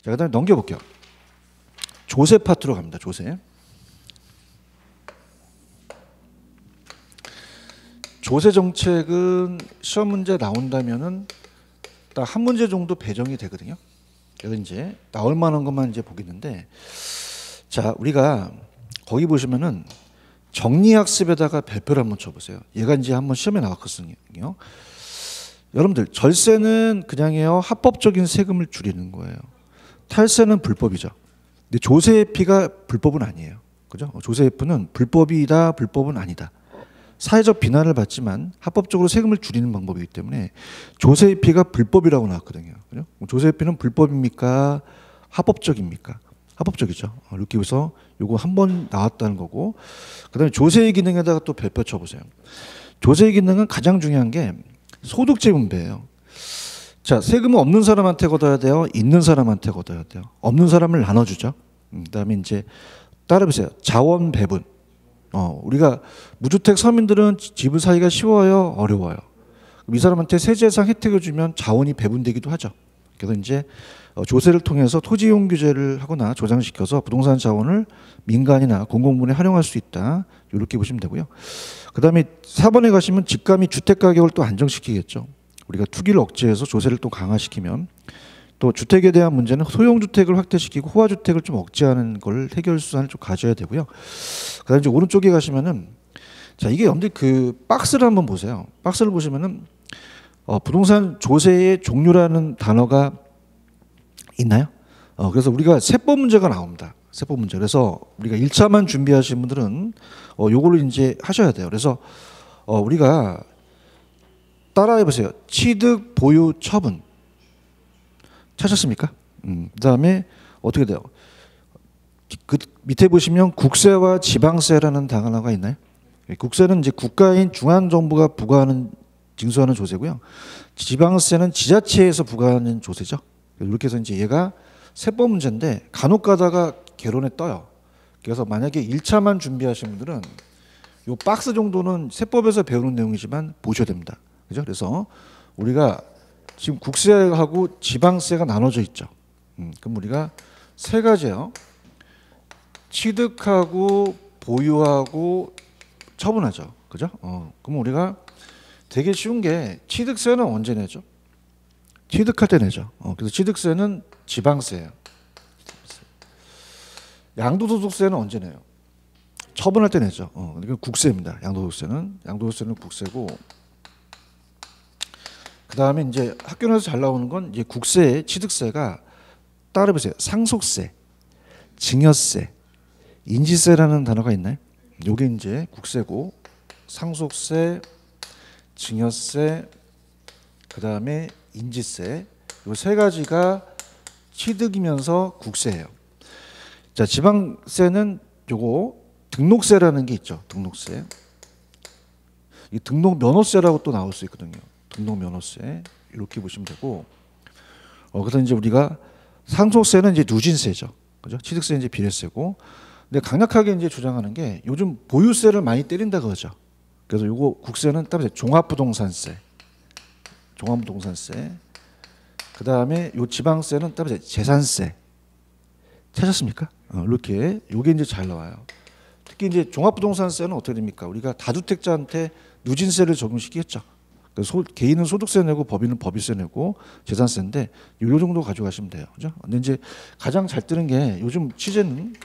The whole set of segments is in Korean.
자, 그다음에 넘겨볼게요. 조세 파트로 갑니다. 조세. 조세 정책은 시험 문제 나온다면은 딱 한 문제 정도 배정이 되거든요. 그래서 이제 나올 만한 것만 이제 보겠는데, 자, 우리가 거기 보시면은 정리학습에다가 별표를 한번 쳐보세요. 얘가 이제 한번 시험에 나왔거든요. 여러분들, 절세는 그냥요 합법적인 세금을 줄이는 거예요. 탈세는 불법이죠. 근데 조세회피가 불법은 아니에요. 그죠? 조세회피는 불법이다, 불법은 아니다. 사회적 비난을 받지만 합법적으로 세금을 줄이는 방법이기 때문에 조세회피가 불법이라고 나왔거든요. 그죠? 조세회피는 불법입니까? 합법적입니까? 합법적이죠. 이렇게 해서 요거 한 번 나왔다는 거고, 그다음에 조세의 기능에다가 또 별표 쳐보세요. 조세의 기능은 가장 중요한 게 소득재 분배예요. 자, 세금은 없는 사람한테 걷어야 돼요? 있는 사람한테 걷어야 돼요? 없는 사람을 나눠주죠. 그다음에 이제 따라보세요. 자원 배분. 우리가 무주택 서민들은 집을 사기가 쉬워요? 어려워요? 이 사람한테 세제상 혜택을 주면 자원이 배분되기도 하죠. 그래서 이제 조세를 통해서 토지이용 규제를 하거나 조장시켜서 부동산 자원을 민간이나 공공부문에 활용할 수 있다. 이렇게 보시면 되고요. 그다음에 4번에 가시면 집값이 주택 가격을 또 안정시키겠죠. 우리가 투기를 억제해서 조세를 또 강화시키면, 또 주택에 대한 문제는 소형주택을 확대시키고 호화주택을 좀 억제하는 걸 해결 수단을 좀 가져야 되고요. 그다음에 이제 오른쪽에 가시면은, 자, 이게 여러분들 그 박스를 한번 보세요. 박스를 보시면은 부동산 조세의 종류라는 단어가 있나요? 그래서 우리가 세법 문제가 나옵니다. 세법 문제. 그래서 우리가 1차만 준비하신 분들은 요거를 이제 하셔야 돼요. 그래서 우리가 따라해 보세요. 취득, 보유, 처분. 찾았습니까? 그다음에 어떻게 돼요? 그 밑에 보시면 국세와 지방세라는 단어가 있나요? 국세는 이제 국가인 중앙정부가 부과하는 징수하는 조세고요. 지방세는 지자체에서 부과하는 조세죠. 이렇게 해서 이제 얘가 세법 문제인데 간혹 가다가 개론에 떠요. 그래서 만약에 1차만 준비하신 분들은 요 박스 정도는 세법에서 배우는 내용이지만 보셔야 됩니다. 그죠? 그래서 우리가 지금 국세하고 지방세가 나눠져 있죠. 그럼 우리가 세 가지예요. 취득하고 보유하고 처분하죠. 그죠? 그럼 우리가 되게 쉬운 게 취득세는 언제 내죠? 취득할 때 내죠. 그래서 취득세는 지방세예요. 양도소득세는 언제 내요? 처분할 때 내죠. 이건 국세입니다. 양도소득세는 국세고, 그 다음에 이제 학교에서 잘 나오는 건 이제 국세의 취득세가 따라해보세요. 상속세, 증여세, 인지세라는 단어가 있나요? 요게 이제 국세고, 상속세, 증여세, 그 다음에 인지세, 요 세 가지가 취득이면서 국세예요. 자, 지방세는 요거 등록세라는 게 있죠. 등록세. 이 등록면허세라고 또 나올 수 있거든요. 등록면허세 이렇게 보시면 되고, 그래서 이제 우리가 상속세는 이제 누진세죠. 그죠? 취득세는 이제 비례세고, 근데 강력하게 이제 주장하는 게 요즘 보유세를 많이 때린다 그러죠. 그래서 요거 국세는 따로 종합부동산세, 그 다음에 요 지방세는 따로 재산세. 찾았습니까? 이렇게 요게 이제 잘 나와요. 특히 이제 종합부동산세는 어떻게 됩니까? 우리가 다주택자한테 누진세를 적용시키겠죠. 개인은 소득세 내고 법인은 법인세 내고 재산세인데 요 정도 가져가시면 돼요. 그죠? 근데 이제 가장 잘 뜨는 게 요즘 취재는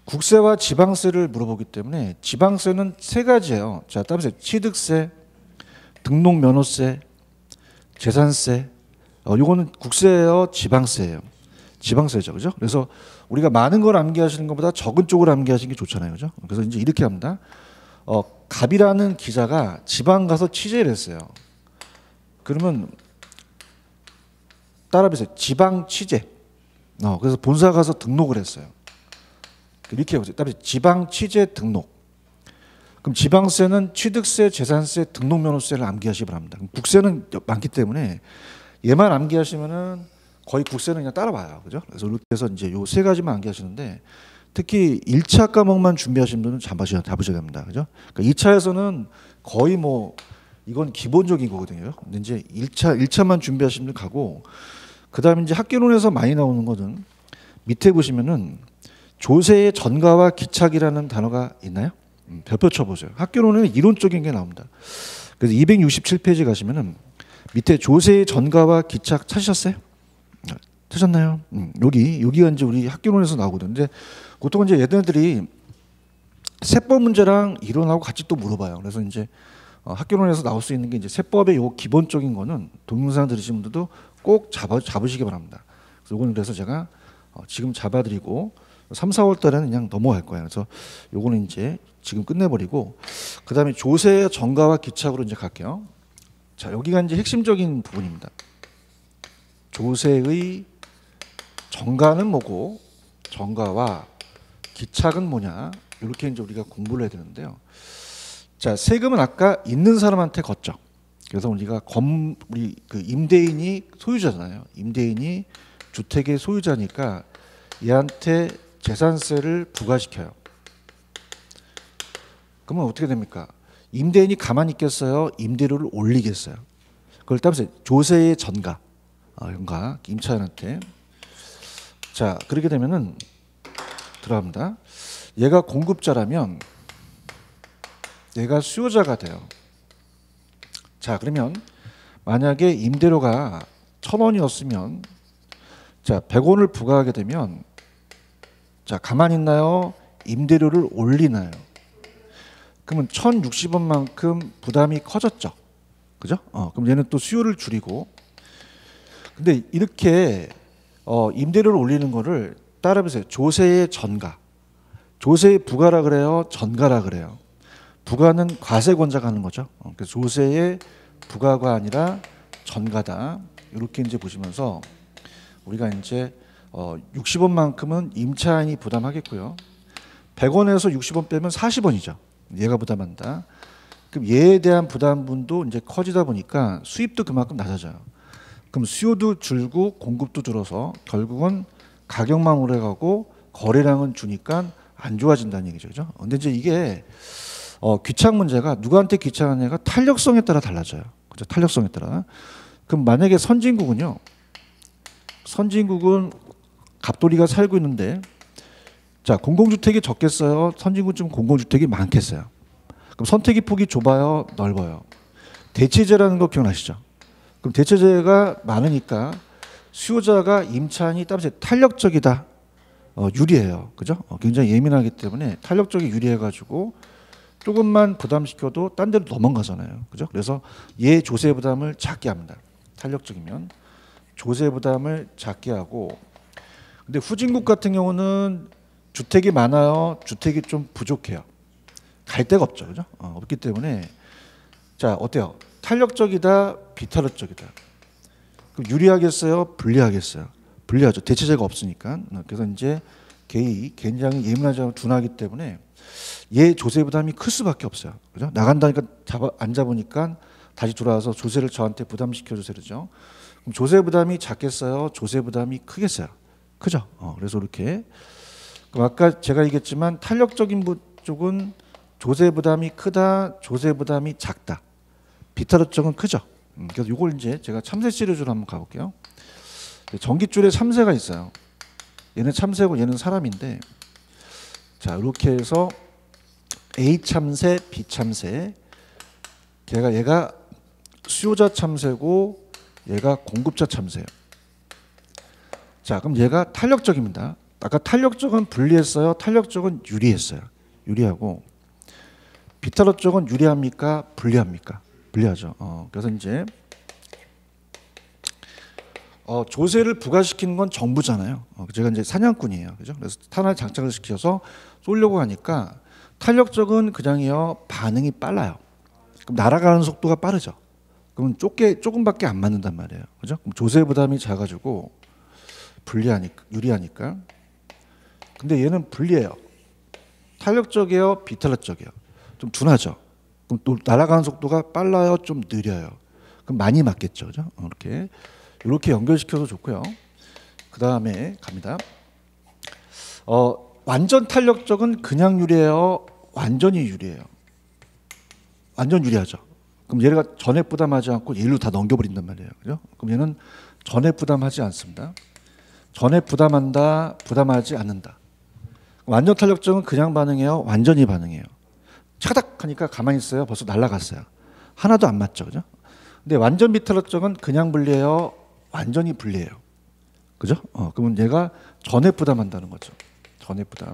국세와 지방세를 물어보기 때문에 지방세는 세 가지예요. 자, 따라서 취득세, 등록면허세, 재산세. 요거는 국세예요, 지방세예요. 지방세죠. 그죠? 그래서 우리가 많은 걸 암기하시는 것보다 적은 쪽을 암기하시는 게 좋잖아요. 그죠? 그래서 이제 이렇게 합니다. 갑이라는 기자가 지방 가서 취재를 했어요. 그러면 따라해보세요. 지방 취재. 그래서 본사 가서 등록을 했어요. 이렇게 해보세요. 따라해보세요. 지방 취재 등록. 그럼 지방세는 취득세, 재산세, 등록면허세를 암기하시기 바랍니다. 그럼 국세는 많기 때문에 얘만 암기하시면은 거의 국세는 그냥 따라와요. 그죠? 그래서 이렇게 해서 이제 요 세 가지만 암기하시는데, 특히 1차 과목만 준비하시는 분은 잡으셔야 됩니다. 그죠? 그러니까 2차에서는 거의 뭐 이건 기본적인 거거든요. 근데 이제 1차만 준비하시는 분 가고, 그다음에 이제 학계론에서 많이 나오는 거는 밑에 보시면은 조세의 전가와 기착이라는 단어가 있나요? 별표 쳐보세요. 학계론에는 이론적인 게 나옵니다. 그래서 267페이지 가시면은 밑에 조세의 전가와 기착 찾으셨어요? 찾았나요? 여기가 이제 우리 학계론에서 나오거든요. 근데 보통 이제 얘네들이 세법 문제랑 이론하고 같이 또 물어봐요. 그래서 이제 학계론에서 나올 수 있는 게 이제 세법의 요 기본적인 거는 동영상 들으신 분들도 꼭 잡으시기 바랍니다. 그래서 요거는 그래서 제가 지금 잡아드리고 3, 4월 달에는 그냥 넘어갈 거예요. 그래서 요거는 이제 지금 끝내버리고 그다음에 조세의 전가와 기착으로 이제 갈게요. 자, 여기가 이제 핵심적인 부분입니다. 조세의 전가는 뭐고 전가와 기착은 뭐냐 이렇게 이제 우리가 공부를 해야 되는데요. 자, 세금은 아까 있는 사람한테 걷죠. 그래서 우리가 우리 그 임대인이 소유자잖아요. 임대인이 주택의 소유자니까 얘한테 재산세를 부과시켜요. 그러면 어떻게 됩니까? 임대인이 가만히 있겠어요? 임대료를 올리겠어요? 그걸 따라서 조세의 전가, 연가 임차인한테. 자, 그렇게 되면은 들어갑니다. 얘가 공급자라면 얘가 수요자가 돼요. 자, 그러면 만약에 임대료가 1,000원이었으면 자 100원을 부과하게 되면 자 가만히 있나요? 임대료를 올리나요? 그러면 1,060원만큼 부담이 커졌죠. 그죠? 그럼 얘는 또 수요를 줄이고. 근데 이렇게 임대료를 올리는 거를 따라해보세요. 조세의 전가. 조세의 부가라 그래요? 전가라 그래요? 부가는 과세권자가 하는 거죠. 그래서 조세의 부가가 아니라 전가다. 이렇게 이제 보시면서 우리가 이제 60원만큼은 임차인이 부담하겠고요. 100원에서 60원 빼면 40원이죠. 얘가 부담한다. 그럼 얘에 대한 부담분도 이제 커지다 보니까 수입도 그만큼 낮아져요. 그럼 수요도 줄고 공급도 줄어서 결국은 가격만 오래가고 거래량은 주니까 안 좋아진다는 얘기죠. 그죠? 근데 이제 이게 귀착 문제가 누구한테 귀착하느냐가 탄력성에 따라 달라져요. 그죠? 탄력성에 따라. 그럼 만약에 선진국은 갑돌이가 살고 있는데 자 공공주택이 적겠어요? 선진국 좀 공공주택이 많겠어요? 그럼 선택의 폭이 좁아요? 넓어요? 대체제라는 거 기억나시죠? 그럼 대체제가 많으니까 수요자가 임차인이 따라서 탄력적이다. 유리해요. 그죠? 굉장히 예민하기 때문에 탄력적이 유리해가지고 조금만 부담시켜도 딴 데로 도망가잖아요. 그죠? 그래서 얘 조세 부담을 작게 합니다. 탄력적이면 조세 부담을 작게 하고. 근데 후진국 같은 경우는 주택이 많아요. 주택이 좀 부족해요. 갈 데가 없죠. 그죠? 없기 때문에 자 어때요? 탄력적이다, 비탄력적이다. 그럼 유리하겠어요? 불리하겠어요? 불리하죠. 대체제가 없으니까. 그래서 이제 굉장히 예민하지 둔하기 때문에 얘 조세 부담이 클 수밖에 없어요. 그죠? 나간다니까 안 잡으니까 다시 돌아와서 조세를 저한테 부담시켜 주세요. 그죠? 그럼 조세 부담이 작겠어요? 조세 부담이 크겠어요? 크죠? 그래서 이렇게. 그럼 아까 제가 얘기했지만 탄력적인 쪽은 조세 부담이 크다, 조세 부담이 작다. 비탄력 쪽은 크죠. 그래서 이걸 이제 제가 참새 시리즈로 한번 가볼게요. 전깃줄에 참새가 있어요. 얘는 참새고 얘는 사람인데 자 이렇게 해서 A 참새, B 참새 얘가 수요자 참새고 얘가 공급자 참새예요. 자 그럼 얘가 탄력적입니다. 아까 탄력적은 불리했어요? 탄력적은 유리했어요? 유리하고 비탄력 쪽은 유리합니까? 불리합니까? 불리하죠. 그래서 이제 조세를 부과시키는 건 정부잖아요. 제가 이제 사냥꾼이에요. 그죠? 그래서 탄화에 장착을 시켜서 쏘려고 하니까 탄력적은 그냥요 반응이 빨라요. 그럼 날아가는 속도가 빠르죠. 그럼 조금밖에 안 맞는단 말이에요. 그죠? 그럼 조세 부담이 작아지고 유리하니까. 근데 얘는 불리해요. 탄력적이에요, 비탄력적이에요. 좀 둔하죠. 그럼 또 날아가는 속도가 빨라요, 좀 느려요. 그럼 많이 맞겠죠, 그죠? 이렇게 연결시켜도 좋고요. 그 다음에 갑니다. 완전 탄력적은 그냥 유리해요, 완전히 유리해요. 완전 유리하죠. 그럼 얘가 전액 부담하지 않고 얘로 다 넘겨버린단 말이에요, 그죠? 그럼 얘는 전액 부담하지 않습니다. 전액 부담한다, 부담하지 않는다. 완전 탄력적은 그냥 반응해요, 완전히 반응해요. 차닥 하니까 가만히 있어요, 벌써 날아갔어요. 하나도 안 맞죠, 그죠? 근데 완전 비탄력적은 그냥 분리해요, 완전히 분리해요. 그죠? 그러면 얘가 전액 부담한다는 거죠. 전액 부담.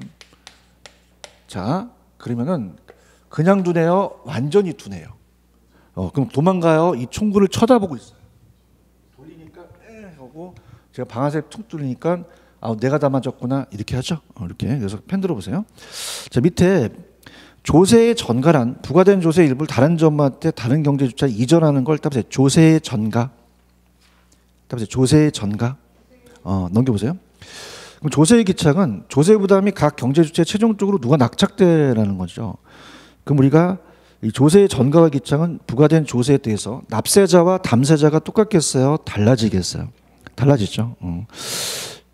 자, 그러면은 그냥 두네요, 완전히 두네요. 그럼 도망가요, 이 총구를 쳐다보고 있어요. 돌리니까 하고 제가 방아쇠 툭 뚫리니까 내가 다 맞았구나 이렇게 하죠. 이렇게. 그래서 펜 들어보세요. 자, 밑에 조세의 전가란 부과된 조세의 일부를 다른 점한테 다른 경제 주체에 이전하는 걸 따보세요. 조세의 전가. 따보세요. 조세의 전가. 넘겨보세요. 그럼 조세의 기착은 조세 부담이 각 경제 주체에 최종적으로 누가 낙착되라는 거죠. 그럼 우리가 이 조세의 전가와 기착은 부과된 조세에 대해서 납세자와 담세자가 똑같겠어요? 달라지겠어요? 달라지죠.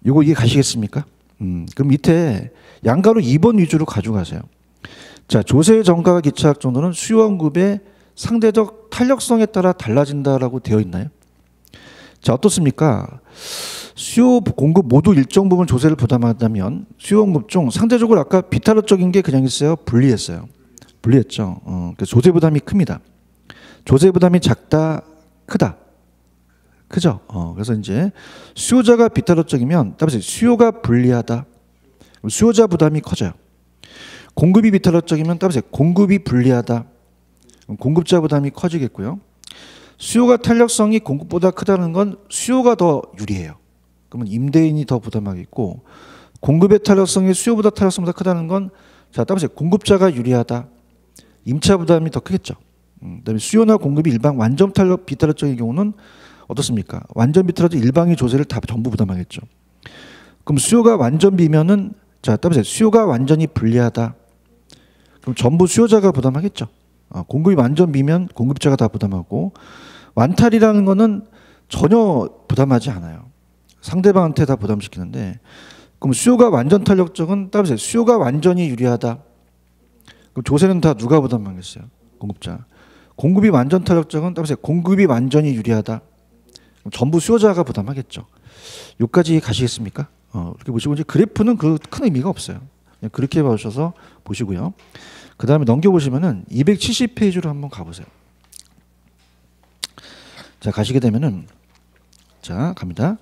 이거 이해 가시겠습니까? 그럼 밑에 양가로 2번 위주로 가져가세요. 자, 조세의 전가와 기착 정도는 수요 공급의 상대적 탄력성에 따라 달라진다라고 되어 있나요? 자, 어떻습니까? 수요 공급 모두 일정 부분 조세를 부담한다면 수요 공급 중 상대적으로 아까 비탄력적인 게 그냥 있어요? 분리했어요. 분리했죠. 그래서 조세 부담이 큽니다. 조세 부담이 작다, 크다. 그죠? 그래서 이제 수요자가 비탄력적이면 따라서 수요가 불리하다. 수요자 부담이 커져요. 공급이 비탄력적이면 따라서 공급이 불리하다. 공급자 부담이 커지겠고요. 수요가 탄력성이 공급보다 크다는 건 수요가 더 유리해요. 그러면 임대인이 더 부담하겠고, 공급의 탄력성이 수요보다 탄력성보다 크다는 건 자, 따라서 공급자가 유리하다. 임차 부담이 더 크겠죠. 그다음에 수요나 공급이 일방 완전 탄력 비탄력적인 경우는 어떻습니까? 완전 비탄력적 일방의 조세를 다 전부 부담하겠죠. 그럼 수요가 완전 비면은 자, 따라서 수요가 완전히 불리하다. 그럼 전부 수요자가 부담하겠죠. 공급이 완전 비면 공급자가 다 부담하고, 완탈이라는 거는 전혀 부담하지 않아요. 상대방한테 다 부담시키는데, 그럼 수요가 완전 탄력적은 따라서 수요가 완전히 유리하다. 그럼 조세는 다 누가 부담하겠어요? 공급자. 공급이 완전 탄력적은 따라서 공급이 완전히 유리하다. 그럼 전부 수요자가 부담하겠죠. 여기까지 가시겠습니까? 이렇게 보시고 이제 그래프는 그 큰 의미가 없어요. 그냥 그렇게 봐주셔서 보시고요. 그 다음에 넘겨보시면은 270페이지로 한번 가보세요. 자, 가시게 되면은 자, 갑니다.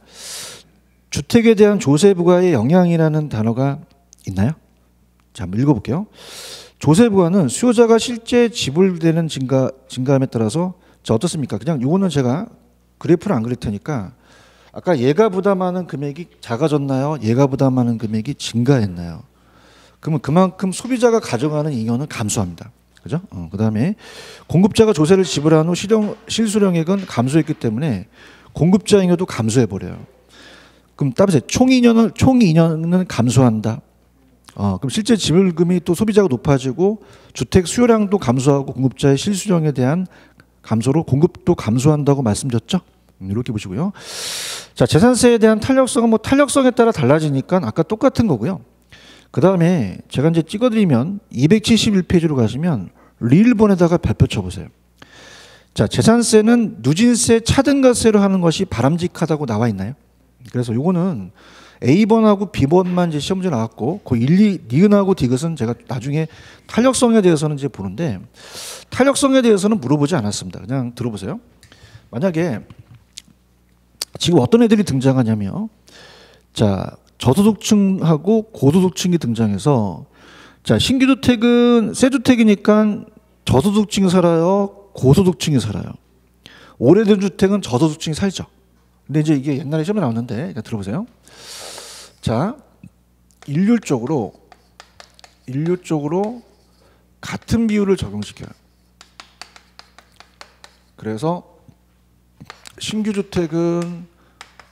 주택에 대한 조세 부과의 영향이라는 단어가 있나요? 자, 한번 읽어볼게요. 조세 부과는 수요자가 실제 지불되는 증가함에 따라서 자, 어떻습니까? 그냥 요거는 제가 그래프를 안 그릴 테니까 아까 얘가 부담하는 금액이 작아졌나요? 얘가 부담하는 금액이 증가했나요? 그러면 그만큼 소비자가 가져가는 잉여는 감소합니다. 그죠? 그 다음에 공급자가 조세를 지불한 후 실수령액은 감소했기 때문에 공급자 잉여도 감소해버려요. 그럼 따라서 총 잉여는 감소한다. 그럼 실제 지불금이 또 소비자가 높아지고 주택 수요량도 감소하고 공급자의 실수령에 대한 감소로 공급도 감소한다고 말씀드렸죠? 이렇게 보시고요. 자, 재산세에 대한 탄력성은 뭐 탄력성에 따라 달라지니까 아까 똑같은 거고요. 그 다음에 제가 이제 찍어드리면 271페이지로 가시면 리일본에다가 발표 쳐보세요. 자, 재산세는 누진세 차등가세로 하는 것이 바람직하다고 나와 있나요? 그래서 요거는 A번하고 B번만 이제 시험 문제 나왔고, 그 1, 2, 니은하고 디귿은 제가 나중에 탄력성에 대해서는 이제 보는데, 탄력성에 대해서는 물어보지 않았습니다. 그냥 들어보세요. 만약에 지금 어떤 애들이 등장하냐면, 자, 저소득층하고 고소득층이 등장해서, 자, 신규 주택은 새 주택이니까 저소득층이 살아요, 고소득층이 살아요. 오래된 주택은 저소득층이 살죠. 근데 이제 이게 옛날에 시험에 나왔는데, 들어보세요. 자, 일률적으로 같은 비율을 적용시켜요. 그래서 신규 주택은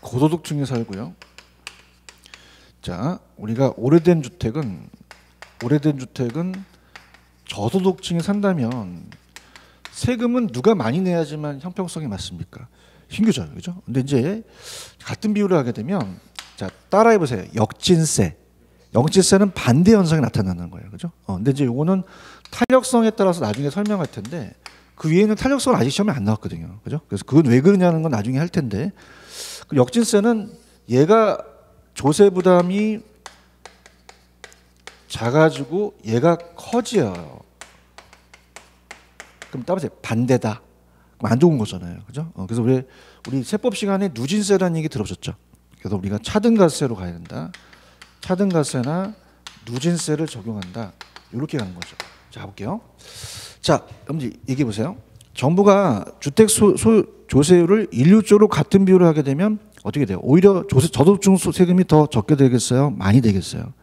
고소득층이 살고요. 자, 우리가 오래된 주택은 저소득층이 산다면 세금은 누가 많이 내야지만 형평성이 맞습니까? 신규죠, 그죠? 근데 이제 같은 비율을 하게 되면 자, 따라해 보세요. 역진세는 반대 현상이 나타나는 거예요, 그죠? 근데 이제 요거는 탄력성에 따라서 나중에 설명할 텐데 그 위에는 탄력성은 아직 시험에 안 나왔거든요, 그죠? 그래서 그건 왜 그러냐는 건 나중에 할 텐데 그 역진세는 얘가 조세 부담이 작아지고 얘가 커져요. 그럼 따라서 반대다. 그럼 안 좋은 거잖아요. 그죠? 그래서 우리 세법 시간에 누진세라는 얘기 들어보셨죠? 그래서 우리가 차등가세로 가야 된다. 차등가세나 누진세를 적용한다. 이렇게 가는 거죠. 자, 볼게요. 자, 그럼 얘기해 보세요. 정부가 주택 조세율을 1:6로 같은 비율로 하게 되면 어떻게 돼요? 오히려 저소득층 세금이 더 적게 되겠어요? 많이 되겠어요?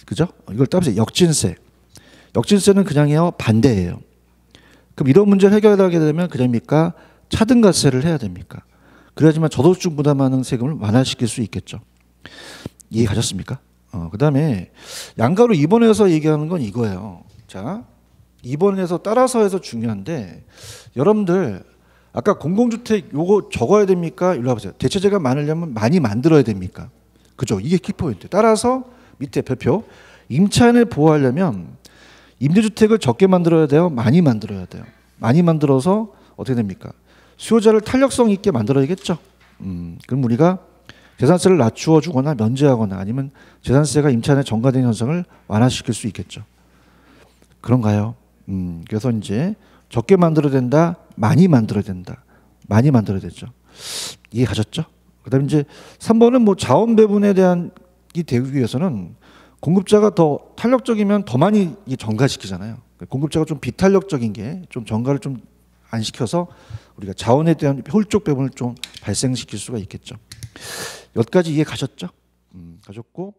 그죠? 이걸 따라서 역진세. 역진세는 그냥이요 반대예요. 그럼 이런 문제를 해결하게 되면 그냥입니까? 차등가세를 해야 됩니까? 그래야지만 저소득층 부담하는 세금을 완화시킬 수 있겠죠. 이해 가셨습니까? 그다음에 양가로 입원해서 얘기하는 건 이거예요. 자, 입원해서 따라서 해서 중요한데 여러분들 아까 공공주택 요거 적어야 됩니까? 일로 와보세요. 대체재가 많으려면 많이 만들어야 됩니까? 그죠? 이게 키포인트. 따라서 밑에 별표 임차인을 보호하려면 임대주택을 적게 만들어야 돼요? 많이 만들어야 돼요? 많이 만들어서 어떻게 됩니까? 수요자를 탄력성 있게 만들어야겠죠. 그럼 우리가 재산세를 낮추어 주거나 면제하거나 아니면 재산세가 임차인에 전가되는 현상을 완화시킬 수 있겠죠. 그런가요? 그래서 이제 적게 만들어야 된다, 많이 만들어야 된다, 많이 만들어야 되죠. 이해 가셨죠? 그다음에 이제 3번은 뭐 자원 배분에 대한 이 되기 위해서는 공급자가 더 탄력적이면 더 많이 전가시키잖아요. 공급자가 좀 비탄력적인 게 좀 전가를 좀 안 시켜서 우리가 자원에 대한 효율적 배분을 좀 발생시킬 수가 있겠죠. 여기까지 이해 가셨죠? 가셨고.